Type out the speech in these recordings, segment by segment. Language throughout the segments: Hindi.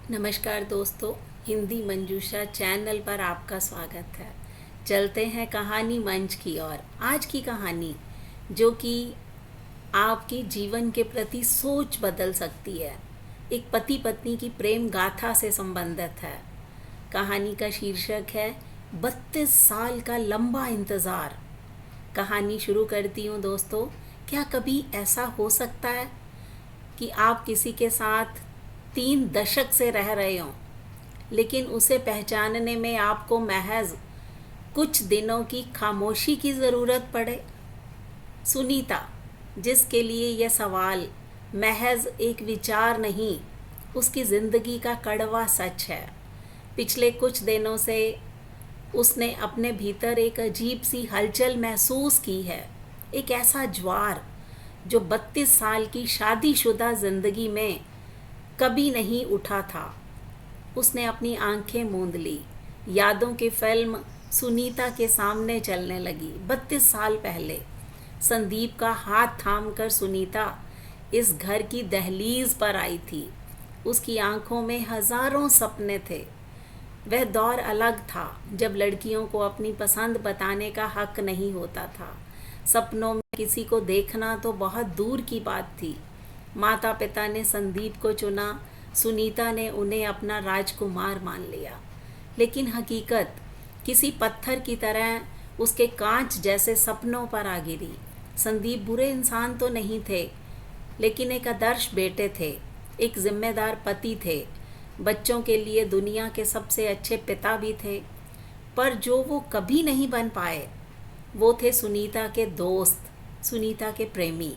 नमस्कार दोस्तों, हिंदी मंजूषा चैनल पर आपका स्वागत है। चलते हैं कहानी मंच की ओर। आज की कहानी जो कि आपकी जीवन के प्रति सोच बदल सकती है, एक पति पत्नी की प्रेम गाथा से संबंधित है। कहानी का शीर्षक है 32 साल का लंबा इंतज़ार। कहानी शुरू करती हूँ दोस्तों। क्या कभी ऐसा हो सकता है कि आप किसी के साथ 3 दशक से रह रहे हों, लेकिन उसे पहचानने में आपको महज कुछ दिनों की खामोशी की ज़रूरत पड़े? सुनीता, जिसके लिए यह सवाल महज एक विचार नहीं, उसकी ज़िंदगी का कड़वा सच है। पिछले कुछ दिनों से उसने अपने भीतर एक अजीब सी हलचल महसूस की है। एक ऐसा ज्वार जो 32 साल की शादीशुदा ज़िंदगी में कभी नहीं उठा था। उसने अपनी आंखें मूंद ली। यादों की फिल्म सुनीता के सामने चलने लगी। 32 साल पहले संदीप का हाथ थामकर सुनीता इस घर की दहलीज पर आई थी। उसकी आंखों में हजारों सपने थे। वह दौर अलग था जब लड़कियों को अपनी पसंद बताने का हक नहीं होता था। सपनों में किसी को देखना तो बहुत दूर की बात थी। माता पिता ने संदीप को चुना, सुनीता ने उन्हें अपना राजकुमार मान लिया। लेकिन हकीकत किसी पत्थर की तरह उसके कांच जैसे सपनों पर आ गिरी। संदीप बुरे इंसान तो नहीं थे, लेकिन एक आदर्श बेटे थे, एक जिम्मेदार पति थे, बच्चों के लिए दुनिया के सबसे अच्छे पिता भी थे। पर जो वो कभी नहीं बन पाए, वो थे सुनीता के दोस्त, सुनीता के प्रेमी।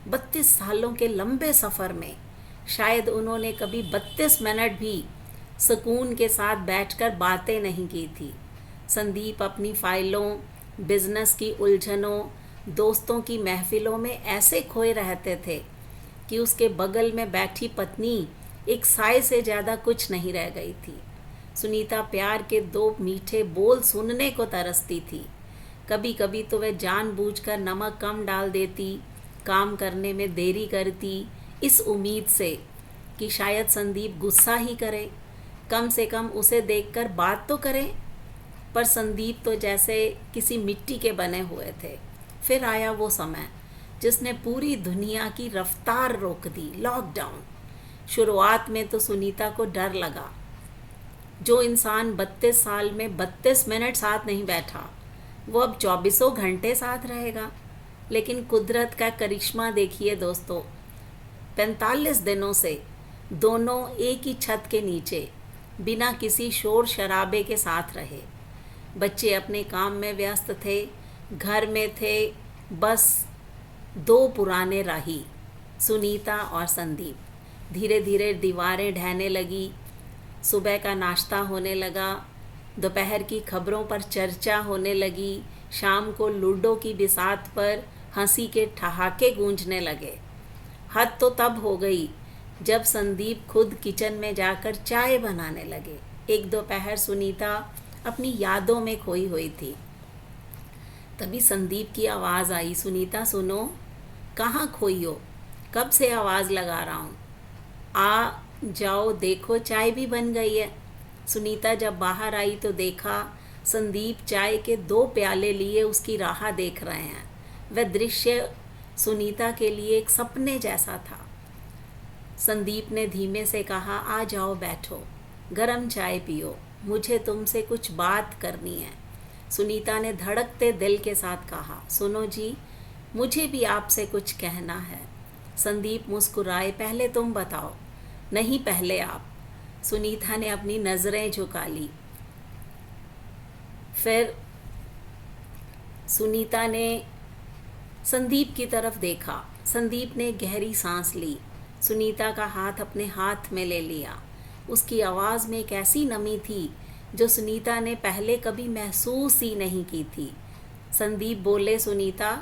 32 सालों के लंबे सफ़र में शायद उन्होंने कभी 32 मिनट भी सुकून के साथ बैठकर बातें नहीं की थी। संदीप अपनी फाइलों, बिजनेस की उलझनों, दोस्तों की महफिलों में ऐसे खोए रहते थे कि उसके बगल में बैठी पत्नी एक साय से ज़्यादा कुछ नहीं रह गई थी। सुनीता प्यार के 2 मीठे बोल सुनने को तरसती थी। कभी कभी तो वह जानबूझकर नमक कम डाल देती, काम करने में देरी करती, इस उम्मीद से कि शायद संदीप गुस्सा ही करे, कम से कम उसे देखकर बात तो करे। पर संदीप तो जैसे किसी मिट्टी के बने हुए थे। फिर आया वो समय जिसने पूरी दुनिया की रफ्तार रोक दी, लॉकडाउन। शुरुआत में तो सुनीता को डर लगा। जो इंसान 32 साल में 32 मिनट साथ नहीं बैठा, वो अब 24 घंटे साथ रहेगा। लेकिन कुदरत का करिश्मा देखिए दोस्तों, 45 दिनों से दोनों एक ही छत के नीचे बिना किसी शोर शराबे के साथ रहे। बच्चे अपने काम में व्यस्त थे, घर में थे बस 2 पुराने राही, सुनीता और संदीप। धीरे धीरे दीवारें ढहने लगी, सुबह का नाश्ता होने लगा, दोपहर की खबरों पर चर्चा होने लगी, शाम को लूडो की बिसात पर हंसी के ठहाके गूंजने लगे। हद तो तब हो गई जब संदीप खुद किचन में जाकर चाय बनाने लगे। एक दोपहर सुनीता अपनी यादों में खोई हुई थी। तभी संदीप की आवाज़ आई, सुनीता सुनो। कहाँ खोई हो? कब से आवाज़ लगा रहा हूँ, आ जाओ, देखो चाय भी बन गई है। सुनीता जब बाहर आई तो देखा संदीप चाय के 2 प्याले लिए उसकी राह देख रहे हैं। वह दृश्य सुनीता के लिए एक सपने जैसा था। संदीप ने धीमे से कहा, आ जाओ बैठो, गरम चाय पियो, मुझे तुमसे कुछ बात करनी है। सुनीता ने धड़कते दिल के साथ कहा, सुनो जी, मुझे भी आपसे कुछ कहना है। संदीप मुस्कुराए, पहले तुम बताओ। नहीं, पहले आप। सुनीता ने अपनी नज़रें झुका ली। फिर सुनीता ने संदीप की तरफ देखा। संदीप ने गहरी सांस ली, सुनीता का हाथ अपने हाथ में ले लिया। उसकी आवाज़ में एक ऐसी नमी थी जो सुनीता ने पहले कभी महसूस ही नहीं की थी। संदीप बोले, सुनीता,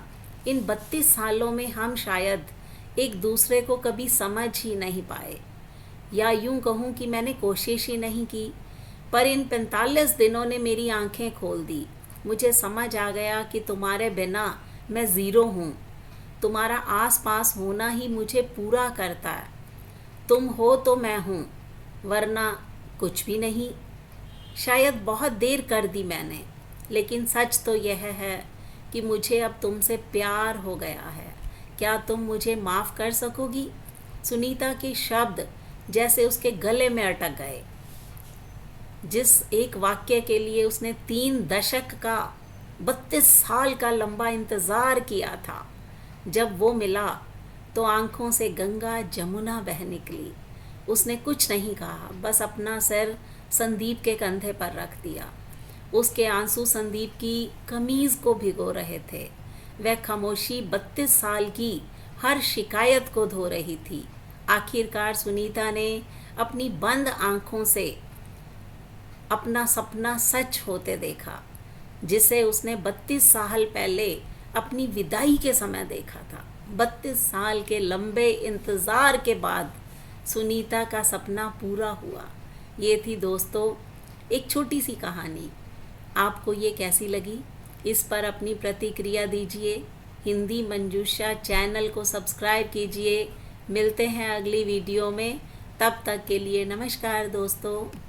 इन 32 सालों में हम शायद एक दूसरे को कभी समझ ही नहीं पाए, या यूं कहूँ कि मैंने कोशिश ही नहीं की। पर इन 45 दिनों ने मेरी आंखें खोल दी। मुझे समझ आ गया कि तुम्हारे बिना मैं ज़ीरो हूँ। तुम्हारा आस पास होना ही मुझे पूरा करता है। तुम हो तो मैं हूँ, वरना कुछ भी नहीं। शायद बहुत देर कर दी मैंने, लेकिन सच तो यह है कि मुझे अब तुमसे प्यार हो गया है। क्या तुम मुझे माफ़ कर सकोगी? सुनीता के शब्द जैसे उसके गले में अटक गए। जिस एक वाक्य के लिए उसने 3 दशक का 32 साल का लंबा इंतज़ार किया था, जब वो मिला तो आंखों से गंगा जमुना बह निकली। उसने कुछ नहीं कहा, बस अपना सिर संदीप के कंधे पर रख दिया। उसके आंसू संदीप की कमीज़ को भिगो रहे थे। वह खामोशी 32 साल की हर शिकायत को धो रही थी। आखिरकार सुनीता ने अपनी बंद आंखों से अपना सपना सच होते देखा, जिसे उसने 32 साल पहले अपनी विदाई के समय देखा था। 32 साल के लंबे इंतज़ार के बाद सुनीता का सपना पूरा हुआ। ये थी दोस्तों एक छोटी सी कहानी। आपको ये कैसी लगी? इस पर अपनी प्रतिक्रिया दीजिए। हिंदी मंजूषा चैनल को सब्सक्राइब कीजिए। मिलते हैं अगली वीडियो में। तब तक के लिए नमस्कार दोस्तों।